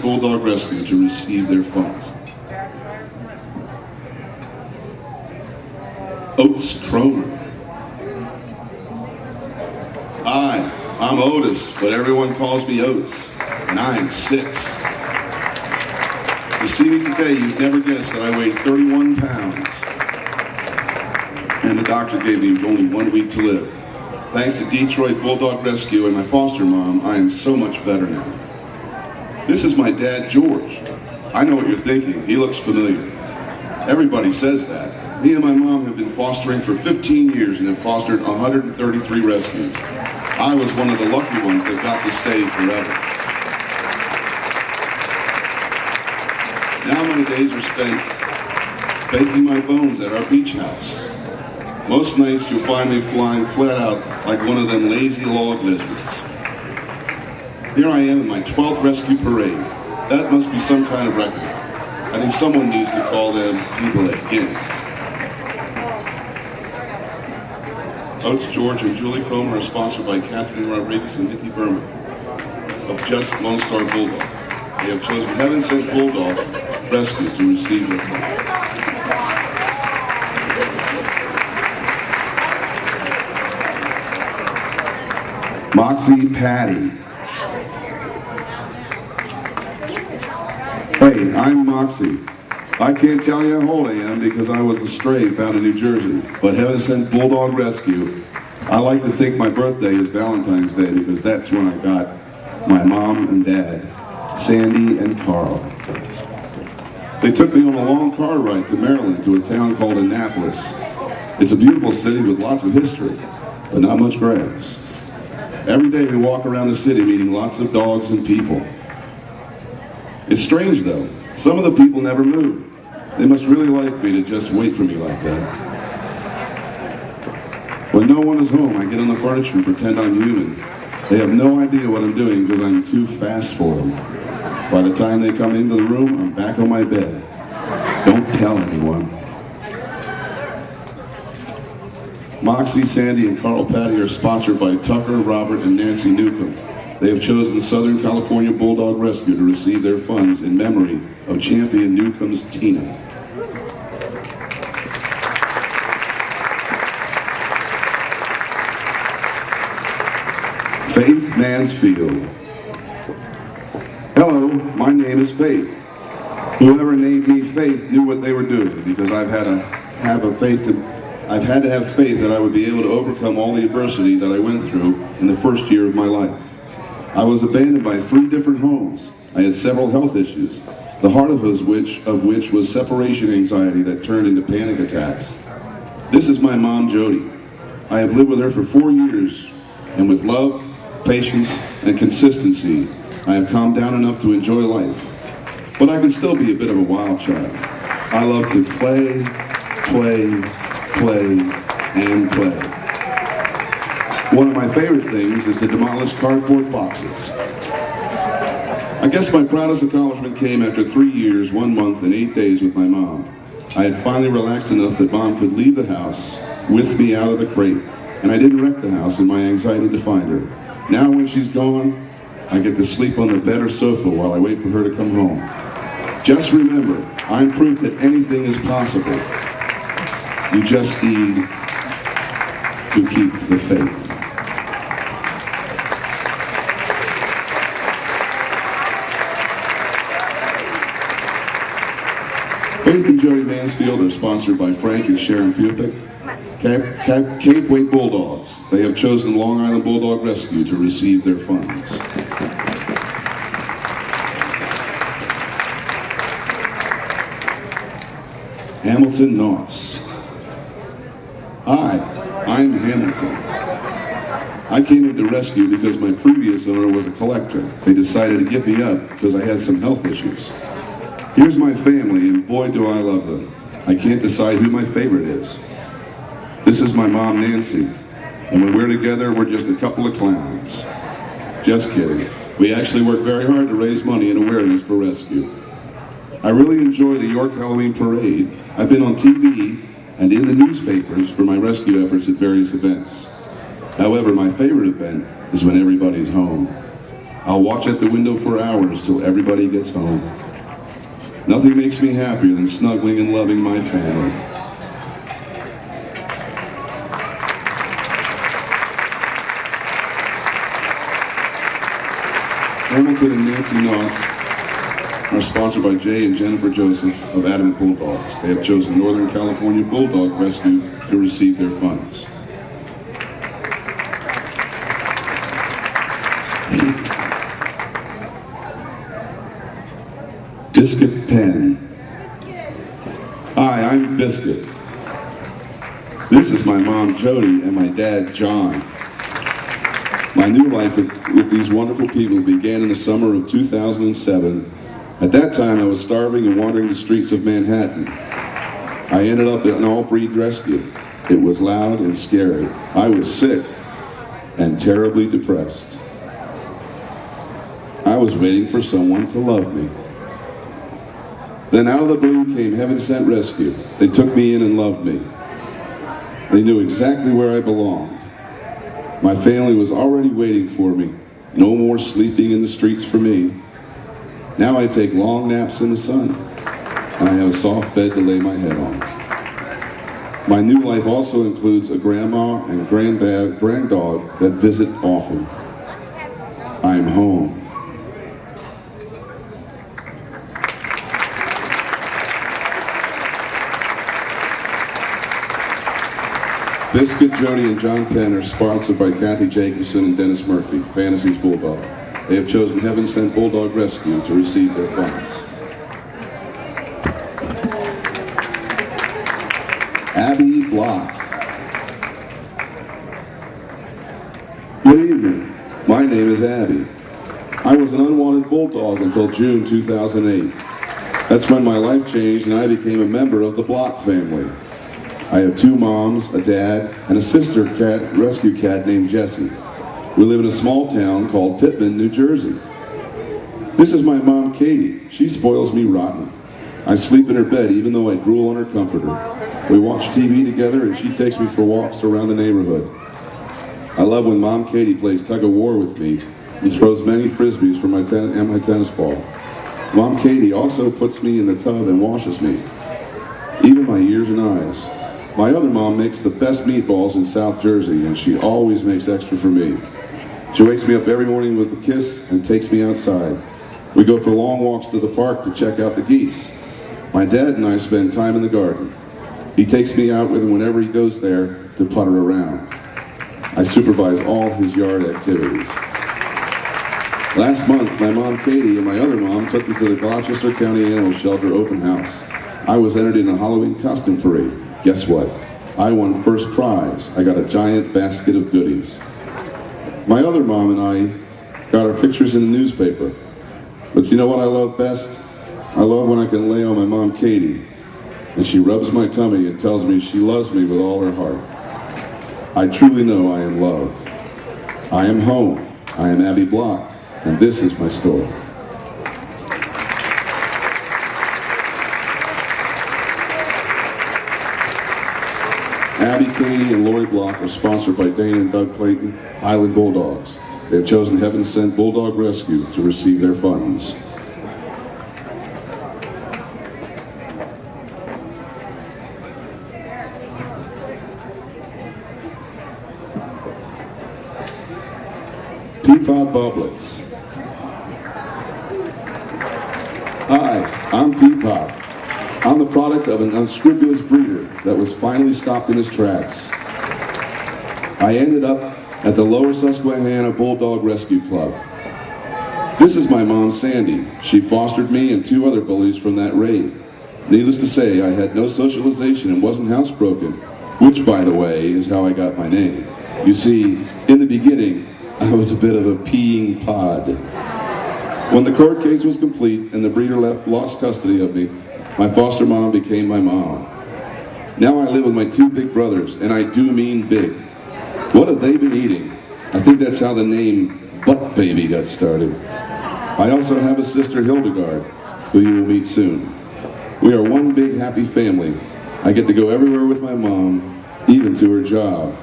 Bulldog Rescue to receive their funds. Otis Cromer. Hi, I'm Otis, but everyone calls me Otis, and I'm 6. To see me today, you'd never guess that I weighed 31 pounds, and the doctor gave me only 1 week to live. Thanks to Detroit Bulldog Rescue and my foster mom, I am so much better now. This is my dad, George. I know what you're thinking. He looks familiar. Everybody says that. Me and my mom have been fostering for 15 years and have fostered 133 rescues. I was one of the lucky ones that got to stay forever. Now my days are spent baking my bones at our beach house. Most nights you'll find me flying flat out like one of them lazy log lizards. Here I am in my 12th rescue parade. That must be some kind of record. I think someone needs to call them people at Guinness. Oates, George, and Julie Cromer are sponsored by Catherine Rodriguez and Nikki Berman of Just Lone Star Bulldog. They have chosen Heaven Sent Bulldog Rescue to receive their funds. Moxie Patty. Hey, I'm Moxie. I can't tell you how old I am because I was a stray found in New Jersey. But Heaven Sent Bulldog Rescue, I like to think my birthday is Valentine's Day because that's when I got my mom and dad, Sandy and Carl. They took me on a long car ride to Maryland to a town called Annapolis. It's a beautiful city with lots of history, but not much grass. Every day we walk around the city meeting lots of dogs and people. It's strange though. Some of the people never move. They must really like me to just wait for me like that. When no one is home, I get on the furniture and pretend I'm human. They have no idea what I'm doing because I'm too fast for them. By the time they come into the room, I'm back on my bed. Don't tell anyone. Moxie, Sandy, and Carl Patty are sponsored by Tucker, Robert, and Nancy Newcomb. They have chosen Southern California Bulldog Rescue to receive their funds in memory of champion Newcomb's Tina. Faith Mansfield. Hello, my name is Faith. Whoever named me Faith knew what they were doing because I've had to have faith that I would be able to overcome all the adversity that I went through in the first year of my life. I was abandoned by 3 different homes. I had several health issues, the heart of which was separation anxiety that turned into panic attacks. This is my mom, Jody. I have lived with her for 4 years, and with love, patience, and consistency, I have calmed down enough to enjoy life. But I can still be a bit of a wild child. I love to play, and play. One of my favorite things is to demolish cardboard boxes. I guess my proudest accomplishment came after 3 years, 1 month, and 8 days with my mom. I had finally relaxed enough that Mom could leave the house with me out of the crate, and I didn't wreck the house in my anxiety to find her. Now when she's gone, I get to sleep on the bed or sofa while I wait for her to come home. Just remember, I'm proof that anything is possible. You just need to keep the faith. Faith and Jody Mansfield are sponsored by Frank and Sharon Pupic, Cape Way Bulldogs. They have chosen Long Island Bulldog Rescue to receive their funds. Hamilton Noss. Hi, I'm Hamilton. I came into rescue because my previous owner was a collector. They decided to give me up because I had some health issues. Here's my family, and boy do I love them. I can't decide who my favorite is. This is my mom, Nancy, and when we're together, we're just a couple of clowns. Just kidding. We actually work very hard to raise money and awareness for rescue. I really enjoy the York Halloween Parade. I've been on TV and in the newspapers for my rescue efforts at various events. However, my favorite event is when everybody's home. I'll watch at the window for hours till everybody gets home. Nothing makes me happier than snuggling and loving my family. Hamilton and Nancy Noss are sponsored by Jay and Jennifer Joseph of Adamant Bulldogs. They have chosen Northern California Bulldog Rescue to receive their funds. Biscuit Pen. Hi, I'm Biscuit. This is my mom, Jody, and my dad, John. My new life with these wonderful people began in the summer of 2007. At that time, I was starving and wandering the streets of Manhattan. I ended up at an all-breed rescue. It was loud and scary. I was sick and terribly depressed. I was waiting for someone to love me. Then out of the blue came Heaven Sent Rescue. They took me in and loved me. They knew exactly where I belonged. My family was already waiting for me. No more sleeping in the streets for me. Now I take long naps in the sun, and I have a soft bed to lay my head on. My new life also includes a grandma and granddog that visit often. I'm home. Biscuit, Jody, and John Penn are sponsored by Kathy Jacobson and Dennis Murphy, Fantasy's Bulldog. They have chosen Heaven Sent Bulldog Rescue to receive their funds. Abby Block. Good evening. My name is Abby. I was an unwanted bulldog until June 2008. That's when my life changed and I became a member of the Block family. I have two moms, a dad, and a sister rescue cat named Jessie. We live in a small town called Pittman, New Jersey. This is my mom, Katie. She spoils me rotten. I sleep in her bed even though I drool on her comforter. We watch TV together and she takes me for walks around the neighborhood. I love when Mom Katie plays tug of war with me and throws many frisbees for my tennis ball. Mom Katie also puts me in the tub and washes me, even my ears and eyes. My other mom makes the best meatballs in South Jersey, and she always makes extra for me. She wakes me up every morning with a kiss and takes me outside. We go for long walks to the park to check out the geese. My dad and I spend time in the garden. He takes me out with him whenever he goes there to putter around. I supervise all his yard activities. Last month, my mom Katie and my other mom took me to the Gloucester County Animal Shelter open house. I was entered in a Halloween costume parade. Guess what? I won first prize. I got a giant basket of goodies. My other mom and I got our pictures in the newspaper. But you know what I love best? I love when I can lay on my mom Katie and she rubs my tummy and tells me she loves me with all her heart. I truly know I am loved. I am home. I am Abby Block, and this is my story. Abby, Katie, and Lori Block are sponsored by Dana and Doug Clayton, Highland Bulldogs. They have chosen Heaven Sent Bulldog Rescue to receive their funds. Peapod Bublets. Hi, I'm Peapod. I'm the product of an unscrupulous breeder that was finally stopped in his tracks. I ended up at the Lower Susquehanna Bulldog Rescue Club. This is my mom, Sandy. She fostered me and two other bullies from that raid. Needless to say, I had no socialization and wasn't housebroken, which, by the way, is how I got my name. You see, in the beginning, I was a bit of a peeing pod. When the court case was complete and the breeder lost custody of me, my foster mom became my mom. Now I live with my two big brothers, and I do mean big. What have they been eating? I think that's how the name Butt Baby got started. I also have a sister, Hildegard, who you will meet soon. We are one big happy family. I get to go everywhere with my mom, even to her job.